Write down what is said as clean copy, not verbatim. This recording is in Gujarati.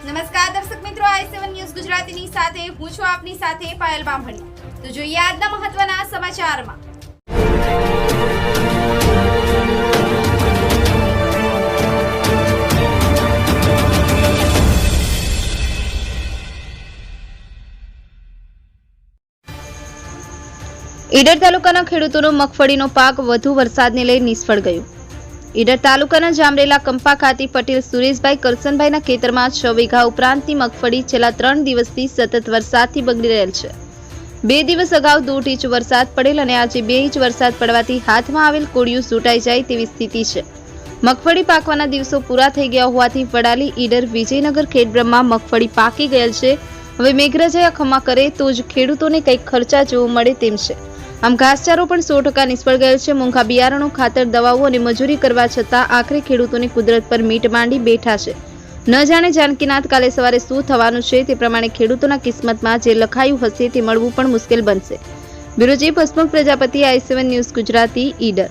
નમસ્કાર દર્શક મિત્રો, i7 ન્યૂઝ ગુજરાતીની સાથે હું છું આપની સાથે પાયલ બામણી। તો જોઈએ આજના મહત્વના સમાચારમાં। ઈડર તાલુકાના ખેડૂતોનો મગફળીનો પાક વધુ વરસાદને લઈ નિષ્ફળ ગયો। ઈડર તાલુકાના જામરેલા કંપા ખાતે પટેલ સુરેશભાઈ કરસનભાઈના ખેતરમાં 6 વીઘા ઉપરાંતની મગફળી છેલ્લા 3 દિવસથી સતત વરસાદથી બગડી રહેલ છે। 2 દિવસ અગાઉ 2 ઇંચ વરસાદ પડેલ અને આજે 2 ઇંચ વરસાદ પડવાથી હાથમાં આવેલ કોળિયું સૂટાઈ જાય તેવી સ્થિતિ છે। મગફળી પાકવાના દિવસો પૂરા થઈ ગયા હોવાથી વડાલી ઈડર વિજયનગર ખેડબ્રહ્મા મગફળી પાકી ગયેલ છે। હવે મેઘરાજાએ ખમા કરે તો જ ખેડૂતોને કંઈક ખર્ચા જોવા મળે તેમ છે। આમ ઘાસચારો પણ 100% નિષ્ફળ ગયેલ છે। મોંઘા બિયારણો, ખાતર, દવાઓ અને મજૂરી કરવા છતાં આખરે ખેડૂતોને કુદરત પર મીટ માંડી બેઠા છે। ન જાણે જાનકીનાથ કાલે સવારે શું થવાનું છે તે પ્રમાણે ખેડૂતોના કિસ્મતમાં જે લખાયું હશે તે મળવું પણ મુશ્કેલ બનશે। Bureau chief Hasmukh Prajapati, i7 news Gujarati, Idar.